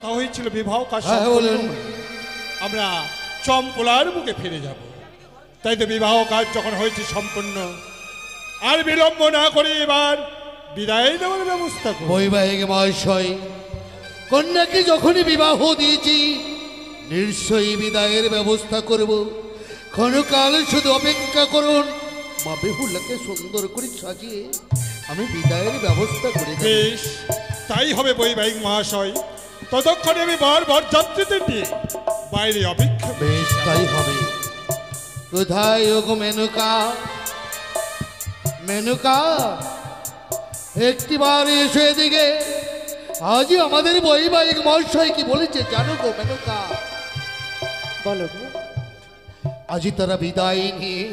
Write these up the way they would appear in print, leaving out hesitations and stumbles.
তা হয়েছিল বিবাহ কাজ আমরা চম্পলার বুকে ফিরে যাব। তাই তো বিবাহ কাজ যখন হয়েছে সম্পূর্ণ, আর বিলম্ব না করে এবার বিদায় দেওয়ার ব্যবস্থা করুন। বৈবাহিক মহাশয়, কন্যাকে যখনই বিবাহ দিয়েছি নিশ্চয়ই বিদায়ের ব্যবস্থা করব। ক্ষণকাল শুধু অপেক্ষা করুন, মা বেহুলাকে সুন্দর করে সাজিয়ে আমি বিদায়ের ব্যবস্থা করে দেব। বেশ, তাই হবে বৈবাহিক মহাশয়। ততক্ষণে আমি বারবার যাত্রীদের নিয়ে বাইরে অপেক্ষা। বেশ, তাই হবে। কোথায় ওগো মেনকা? মেনকা, একটিবার এসো এদিকে। আজই আমাদের বৈবাহিক মহাশয় কি বলেছে জানো গো মেনকা? বলো গো। আজই তারা বিদায় নিয়ে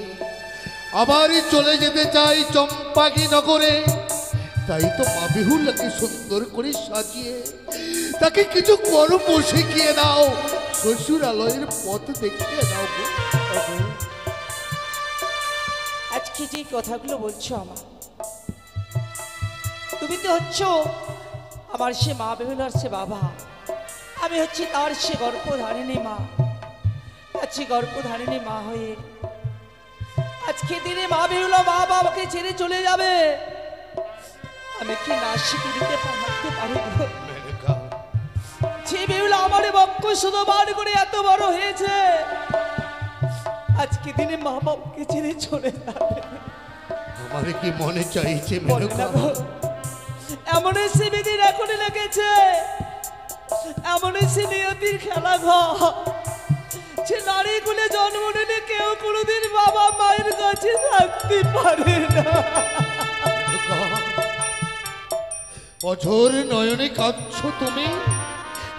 আবারই চলে যেতে চাই চম্পাকি নগরে। তাই তো মা বেহুলাকে সুন্দর করে সাজিয়ে তাকে কিছু কর্ম শিখিয়ে দাও, শ্বশুরালয়ের পথ দেখিয়ে দাও গো। আজকে যে কথাগুলো বলছো আমার, তুমি তো হচ্ছ আমার সে মা বেহুলার সে বাবা, আমি হচ্ছি তার সে গর্ভধারিণী মা। আজকে গর্ভধারিণী মা হয়ে আজকে দিনে মা বেহুলা মা বাবাকে ছেড়ে চলে যাবে, আমি কি না শিখে দিতে পারতে পারি? যে বেহুলা আমার বক্ষ শুধু বার করে এত বড় হয়েছে, আজকে দিনে মা বাবাকে ছেড়ে চলে যাবে। আমার কি মনে চাইছে মেনকা? এমন সে বিধির এখনই লেগেছে, এমন সে নিয়তির খেলা ঘর। সে নারী কুলে জন্ম নিলে কেউ কোনোদিন বাবা মায়ের কাছে থাকতে পারে না। অঝোর নয়নে কাঁদছো তুমি,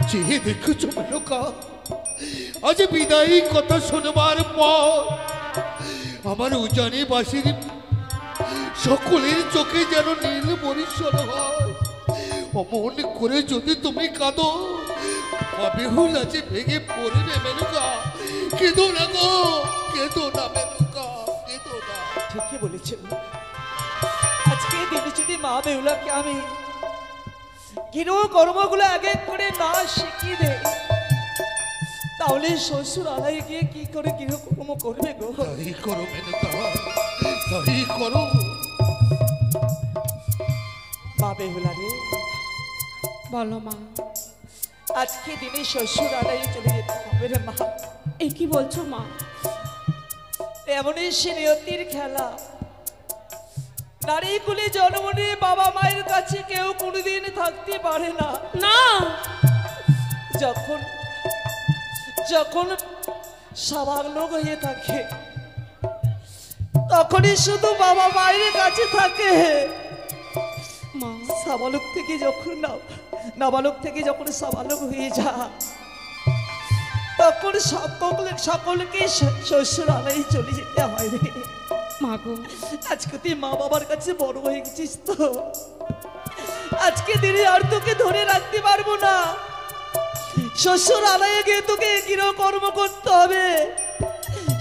চেয়ে দেখেছো মেনকা? আজ বিদায়ী কথা শোনবার পর আমার উজানি বাসির সকলের চোখে যেন নীল বরিশন হয়। অমন করে যদি তুমি কাঁদো, বেহুল আছে ভেঙে পড়বে মেনকা। কেঁদো না গো, কেঁদো না মেনকা, কেঁদো না। ঠিকই বলেছেন। আজকে দিনে যদি মা বেহুলাকে আমি গৃহ কর্মগুলো এক এক করে না শিখিয়ে দেয়, তাহলে শ্বশুর আলাই গিয়ে কি করে গৃহকর্ম করবে গো? তাই করো মেনকা, তাই করো। মা বেহুলা রে, বলো মা। আজকে দিনে শ্বশুর আলাই চলে যেতে হবে রে মা। এ কি বলছো মা? এমনই সে নিয়তির খেলা। নারী কুলে জন্ম নিয়ে বাবা মায়ের কাছে কেউ কোনোদিন থাকতে পারে না। না, যখন যখন সাবালক হয়ে থাকে তখনই শুধু বাবা মায়ের কাছে থাকে। মা সাবালক থেকে যখন নাবালক থেকে যখন সাবালক হয়ে যা, তখন সকলকে শ্বশুরালয়ে চলে যেতে হয় রে। মা গো, আজকে তুই মা বাবার কাছে বড় হয়ে গেছিস তো, আজকে দিনে আর তোকে ধরে রাখতে পারবো না। শ্বশুর আলায়ে গিয়ে তোকে গৃহকর্ম করতে হবে,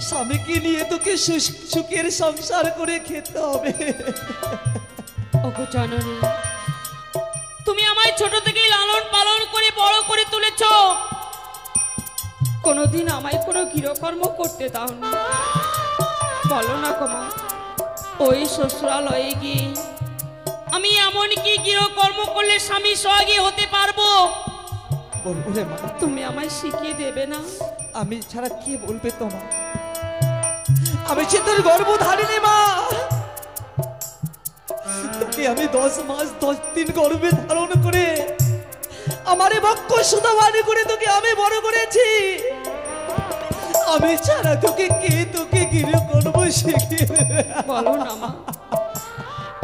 স্বামীকে নিয়ে তোকে সুখের সংসার করে খেতে হবে। ওগো জননী, তুমি আমায় ছোট থেকেই লালন পালন করে বড় করে তুলেছ, কোনোদিন আমায় কোনো গৃহকর্ম করতে দাও না। বলো না গো মা, ওই শ্বশুরালয়ে গিয়ে আমি এমন কি গৃহকর্ম করলে স্বামী সোহাগী হতে পারবো? বলবো রে মা, তুমি আমায় শিখিয়ে দেবে না? আমি ছাড়া কে বলবে তোমার? আমি সে তোর গর্ভধারিণী মা, তোকে আমি 10 মাস 10 দিন গর্ভে ধারণ করে আমার বক্ষ সুতা বানি করে তোকে আমি বড় করেছি। আমি ছাড়া তোকে গৃহকর্ম শিখিয়ে দেবে? বলো না মা,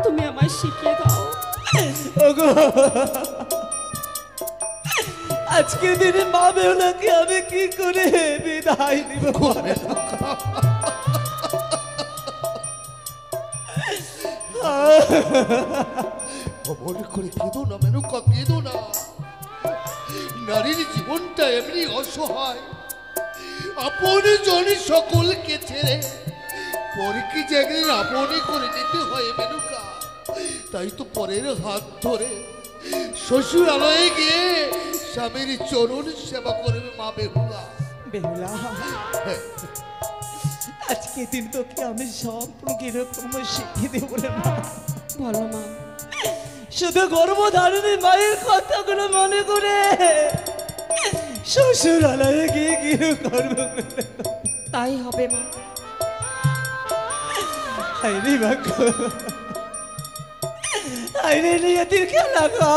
তুমি আমায় শিখিয়ে দাও। ওগো, আজকে দিনে মা বেহুলাকে আমি কি করে বিদায় দিব? মনে করে কেঁদো না মেনকা, কেঁদো না। নারীর জীবনটা এমনি অসহায়, আপন জনে সকলকে ছেড়ে পরকে যে একদিন আপনি করে নিতে হয় মেনকা। তাই তো পরের হাত ধরে শ্বশুরালয়ে গিয়ে স্বামীর চরণ সেবা করবে মা বেহুলা। বেহুলা, হ্যাঁ, আজকে দিন তোকে আমি সব কিরকম শিখিয়ে দেবো রে মা। বলো মা। শুধু গর্ভধারিণী মায়ের কথাগুলো মনে করে শ্বশুরালয়ে গিয়ে গৃহকর্ম করে। তাই হবে মা। আইনি বাক্য, আইনি নিয়তির খেলা গো।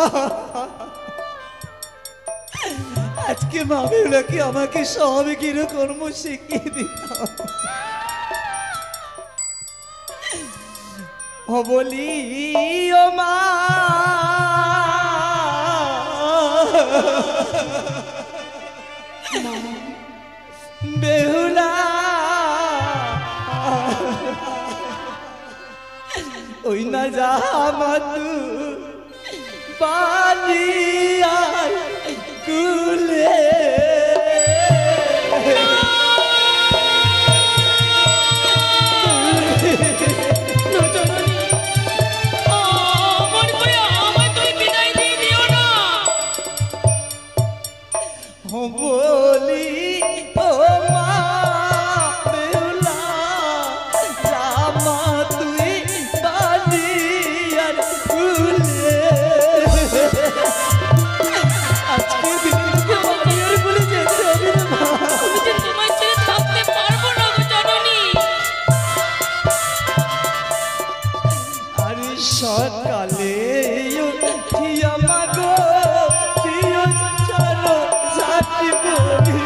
আজকে মা বেহুলাকে আমাকে সব গৃহকর্ম শিখিয়ে দিত। ও বলি ও মা, বেহুলা ওই না জামাতু বালিয়া কুলে না জননী, অমন করে আমায় তুমি বিদায় দিয়ে দিও না। বলি ও মা বেহুলা, জামা তুই বালিয়ার কুলে। আজকে দিনে তোকে বালিয়ার কুলে যেতে হবে রে মা। আমি যে তোমার ছেড়ে থাকতে পারবো না গো জননী। আরে সকালে উঠিয়া মাগো দিও চলো সাথী বলি।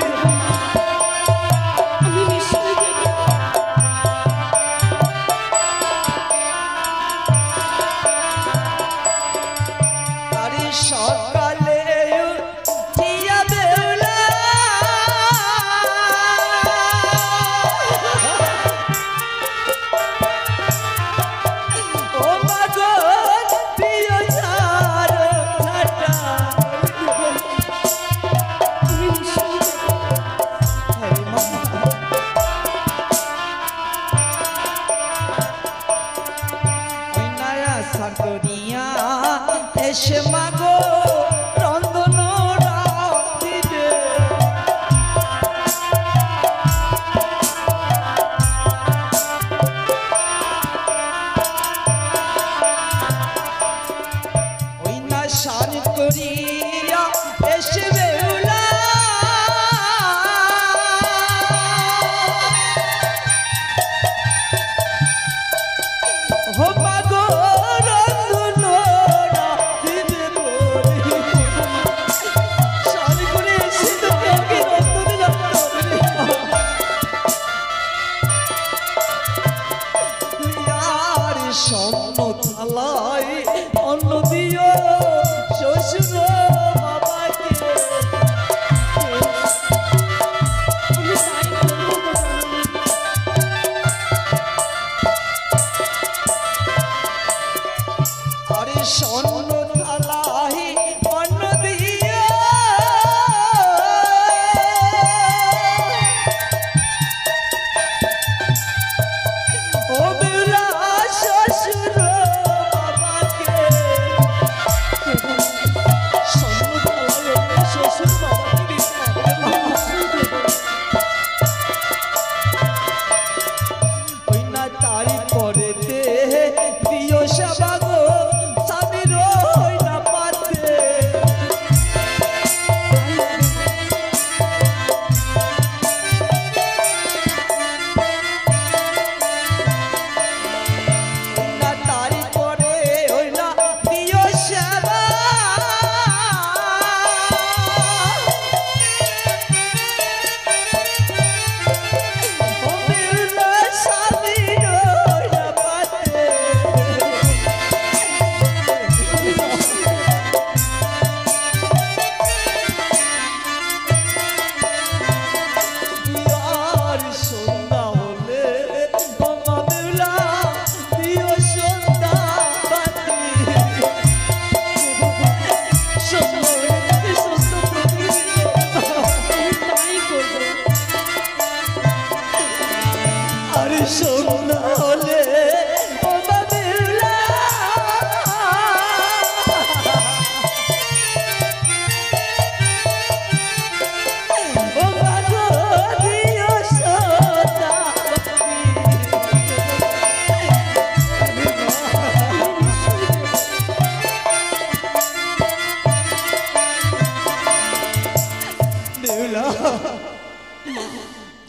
বেহুলা,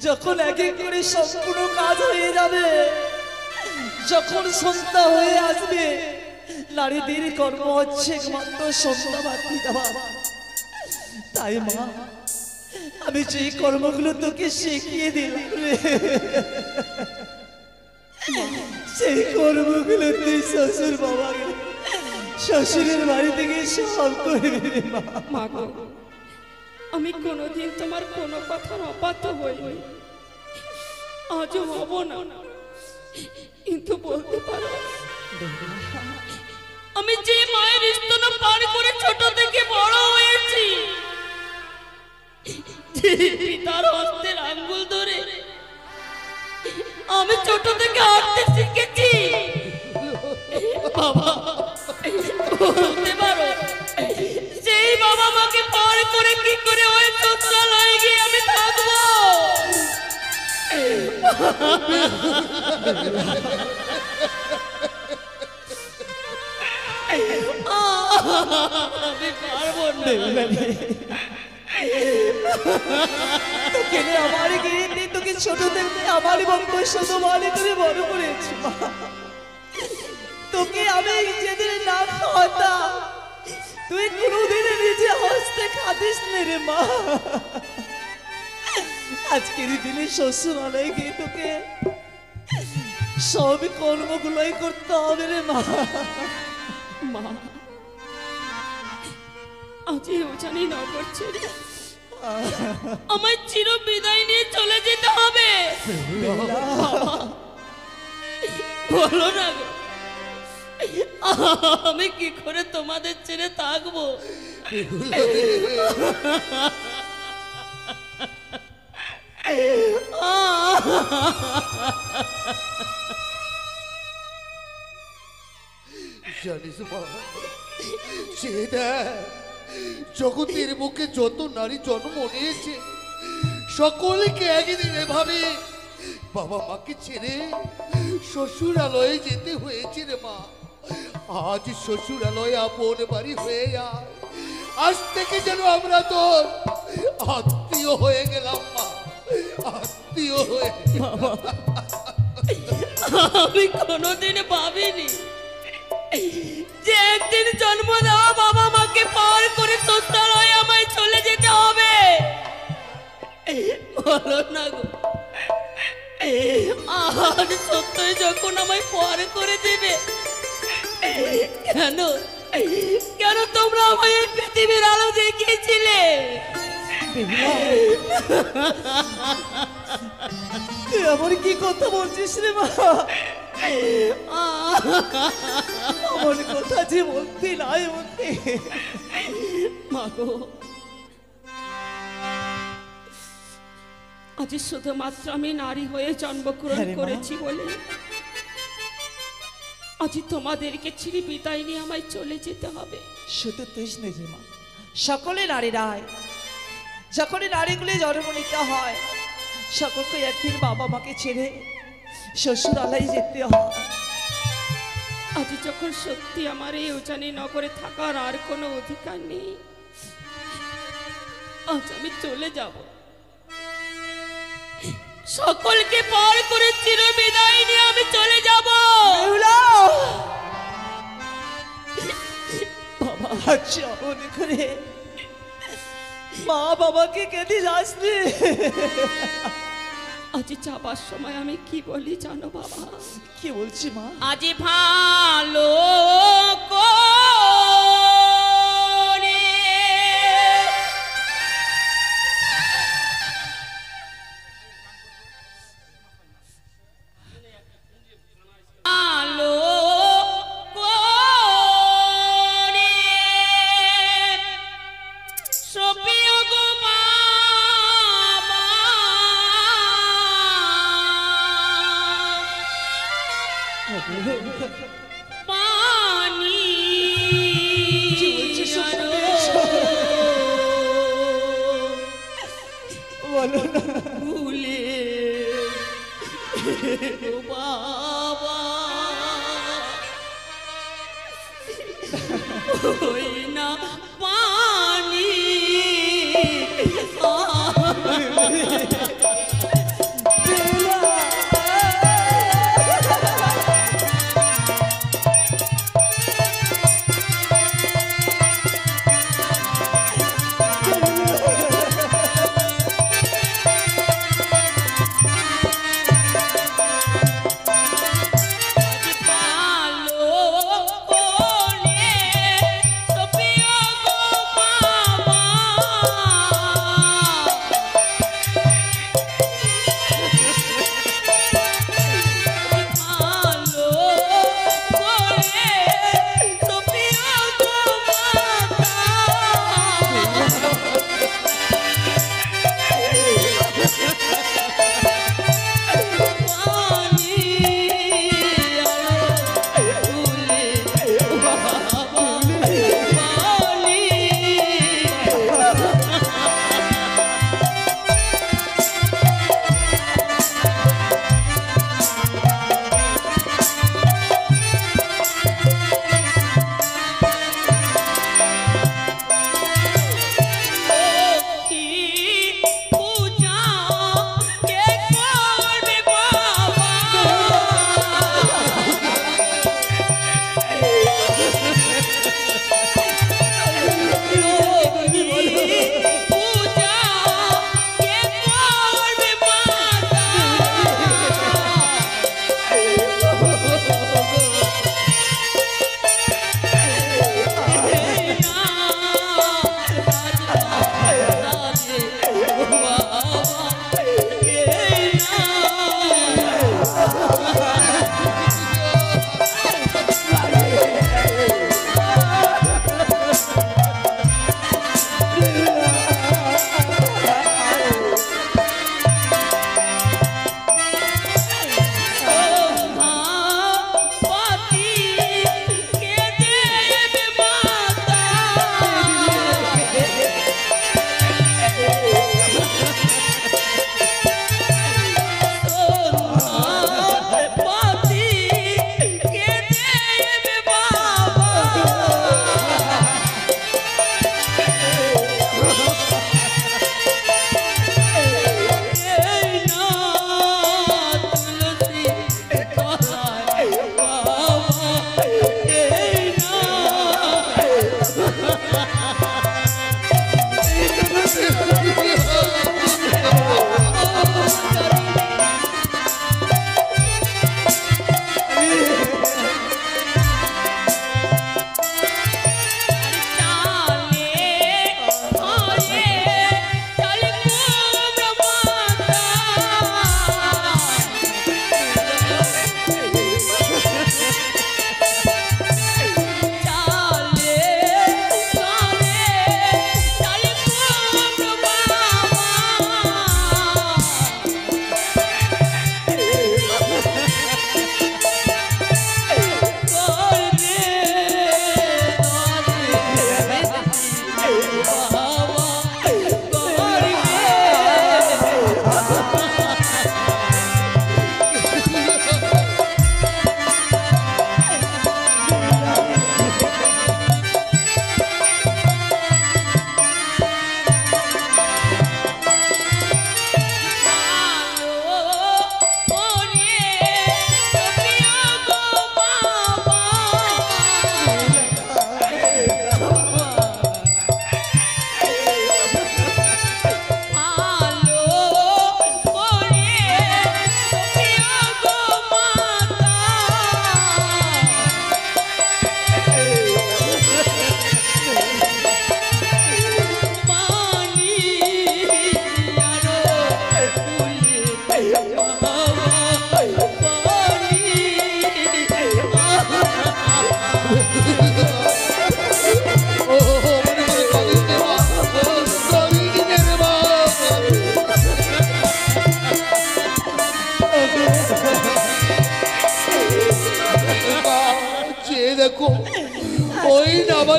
যখন এক এক করে সম্পূর্ণ কাজ হয়ে যাবে, যখন সন্ধ্যা হয়ে আসবে, নারীদের কর্ম হচ্ছে একমাত্র সন্ধ্যা বাতি দেওয়া। তাই মা, আমি যে কর্মগুলো তোকে শিখিয়ে দিলাম রে, সেই কর্মগুলো তুই শ্বশুর বাবা শ্বশুরের বাড়ি থেকে সব করবি রে মা। মা গো, আমি কোনোদিন তোমার কোনো কথার অবাধ্য হইনি, আজও হব না। কিন্তু বলতে পারো, আমি যে মায়ের স্তন পার করে ছোট থেকে বড় হয়েছি, যে পিতার হস্তের আঙ্গুল ধরে আমি ছোট থেকে হাঁটতে শিখেছি, বাবা বলতে পারো, সেই বাবা মাকে পার করে কি করে ওই শ্বশুরালয়ে গিয়ে আমি থাকবো? আমি পারবো না। তোকে নিয়ে আমার গিয়ে তোকে ছোট থেকে আমার বংশ শুধু মানে করে বড় করেছি মা। তোকে আমি যেদিন না খাওয়াতাম, তুই কোনোদিন নিজে হস্তে খাদিস নে রে মা। আজকের দিনে শ্বশুরালয়ে গিয়ে তোকে সব কর্মগুলোই করতে হবে রে মা। মা, আজ ওখানে নগর ছেড়ে আমায় চির বিদায় নিয়ে চলে যেতে হবে। বলো না গো, আমি কি করে তোমাদের ছেড়ে থাকবো? জানিস মা, সে দেখ, জগতের বুকে যত নারী জন্ম নিয়েছে, সকলকে একদিন এভাবে বাবা মাকে ছেড়ে শ্বশুরালয়ে যেতে হয়েছে রে মা। আজ শ্বশুরালয় আপন বাড়ি হয়ে যায়, আজ থেকে যেন আমরা তোর আত্মীয় হয়ে গেলাম মা, আত্মীয় হয়ে। আমি কোনোদিন ভাবিনি যে একদিন জন্ম দেওয়া বাবা মাকে পার করে শ্বশুরালয়ে আমায় চলে যেতে হবে। বলো না গো, আর সত্যই যখন আমায় পার করে দেবে, কেন কেন তোমরা আমায় এই পৃথিবীর আলো দেখিয়েছিলে? তুই আমার কি কথা বলছিস রে মা? আমার কথা যে বলতে নাই বলতে। মাগো, আজ শুধুমাত্র আমি নারী হয়ে জন্মগ্রহণ হ্যাঁ রে মা। করেছি বলে আজ তোমাদেরকে ছিঁড়ে বিদায় নিয়ে আমায় চলে যেতে হবে। শুধু তুই নেই রে মা, সকলে নারীরাই যখনই নারীগুলি জন্ম নিতে হয়, সকলকে একদিন বাবা মাকে ছেড়ে শ্বশুরালয়ে যেতে হয়। আজ যখন সত্যি আমার এই উজানি নগরে থাকার আর কোনো অধিকার নেই, আজ আমি চলে যাব। সকলকে পার করে চির বিদায় নিয়ে আমি চলে যাব। বেহুলা! বাবা আচ্ছা মনে করে মা বাবাকে কেঁদে যাস রে। আজ যাবার সময় আমি কি বলি জানো বাবা? কি বলছি মা? আজ ভালো করে ভালো করে সপিও গো বাবা, পানি কি বলছিস বলো না। ভুলে ও বাবা, ওই না পানি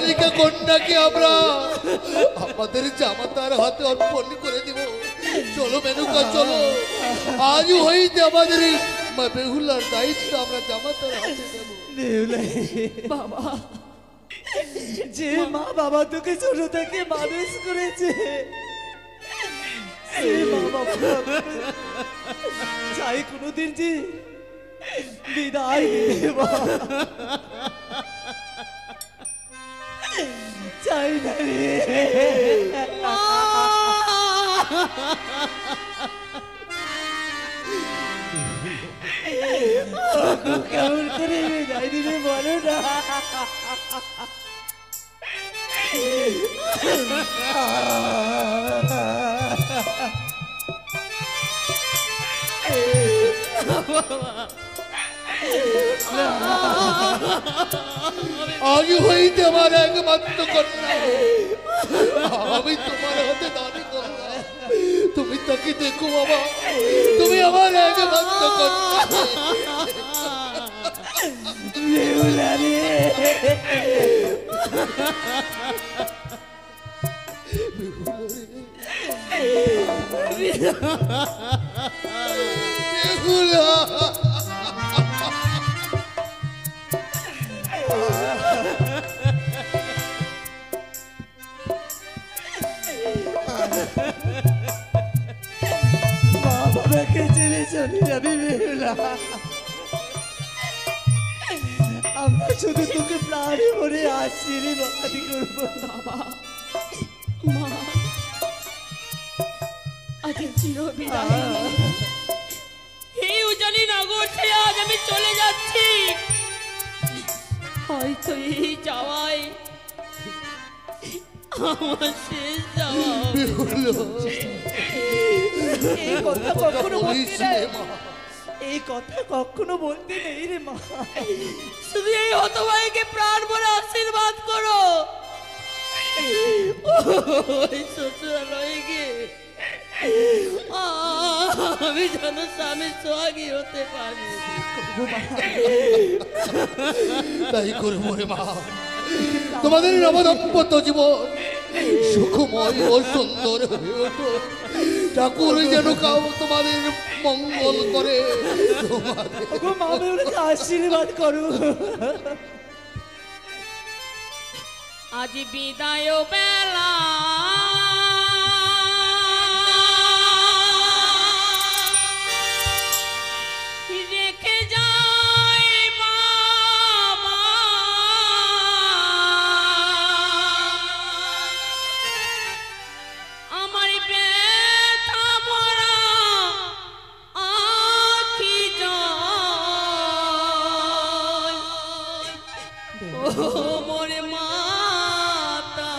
বালিকা কন্যাকে আমরা আমাদের জামাতার হাতে অর্পণ করে দিব। চলো মেনকা চলো, আজ হইতে আমাদের এই মা বেহুলার দায়িত্ব আমরা জামাতার হাতে দেব। বাবা, যে মা বাবা তোকে ছোট থেকে মানুষ করেছে, সেই মা বাবা চাই কোনোদিন যে বিদায় দিবে বাবা। চাই না রে। কেমন করে বিদায় দিবে বলো না। আজ হইতে আমার একমাত্র কন্যা, আমি তোমার হাতে দাবি করলাম, তুমি তাকে দেখো বাবা, তুমি আমার একমাত্র কন্যা। বেহুলা রে, বেহুলা, মা বাবাকে ছেড়ে চলে যাবি বেহুলা। আমরা শুধু তোকে প্রাণে ভরে আশীর্বাদ করবো বাবা। মা, আজ চির বিদায়। এই উজানি নগর ছেড়ে আজ আমি চলে যাচ্ছি। হয়তো এই যাওয়ায় আমার শেষ যাওয়া হবে। বেহুলা, এই কথা কখনো বলিস বলতে রে নেই, মা। এই কথা কখনো বলতে নেই রে মা। শুধু এই হতভাগীকে প্রাণ ভরে আশীর্বাদ করো। ওই শ্বশুরালয়ে গিয়ে আমি যেন স্বামীর সোহাগী হতে পারি। তাই করে মরে মা, তোমাদের নবদম্পত্য জীবন সুখময় ও সুন্দর হয়ে ওঠো। ঠাকুর যেন কাউ তোমাদের মঙ্গল করে। ওগো মা বেহুলাকে আশীর্বাদ করো। আজ বিদায় বেলা রেখে যায় বাবা, আমার ব্যথা ভরা আখি জল। ও মোরে মাতা,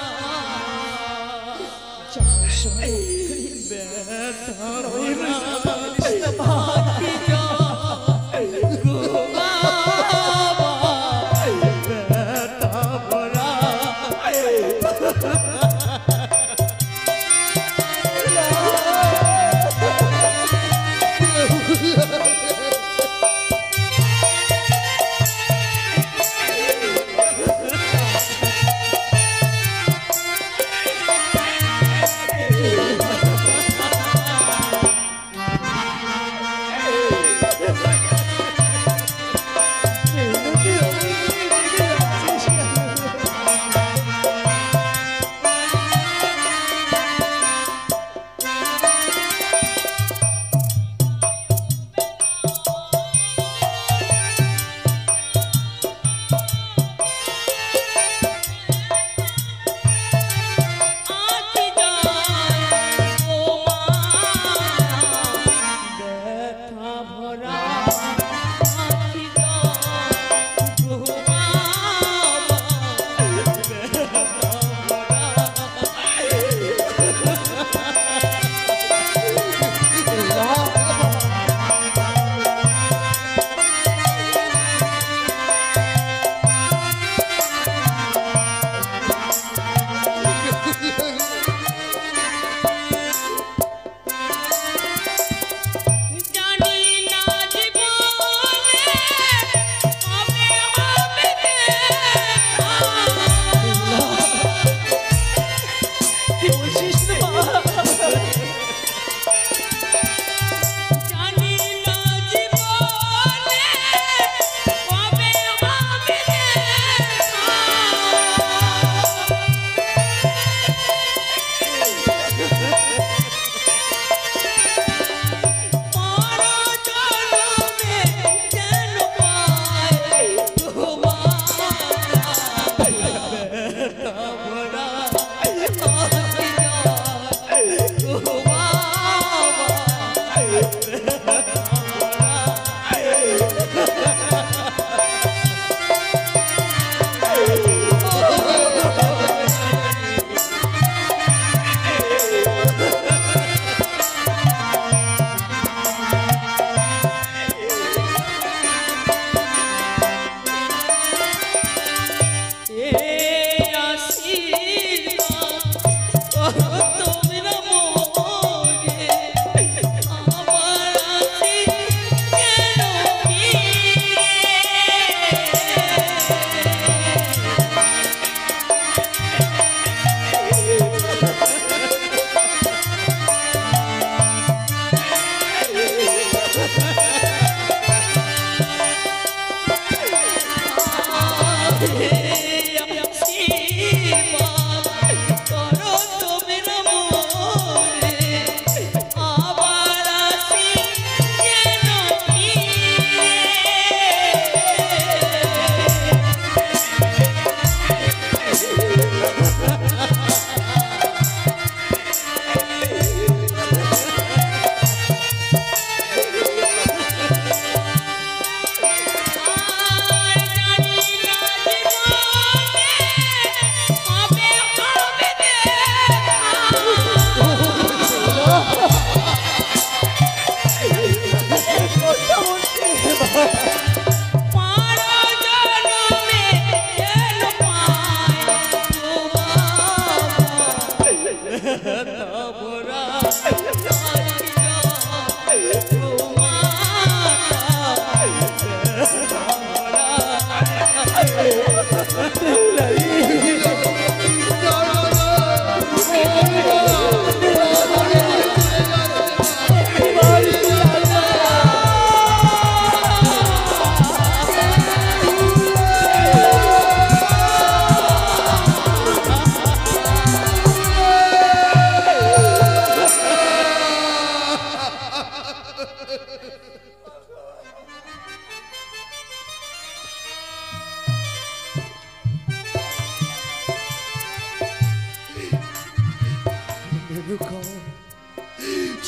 আখি জল গো বাবা, ব্যথা ভরা।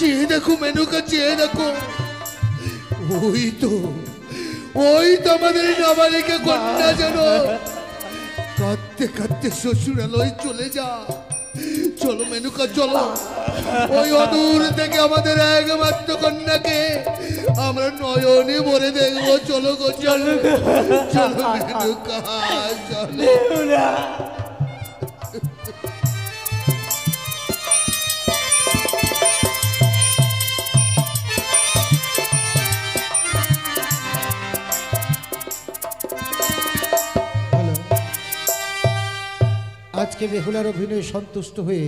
চেয়ে দেখো মেনুকা, চেয়ে দেখো, ওই তো আমাদের নাবালিকা কন্যা যেন কাঁদতে কাঁদতে শ্বশুরালয় চলে যা। চলো মেনুকা চলো, ওই অদূর থেকে আমাদের একমাত্র কন্যাকে আমরা নয়নে ভরে দেখবো। চলো গো চলো, চলো মেনুকা চলো। আজকে বেহুলার অভিনয়ে সন্তুষ্ট হয়ে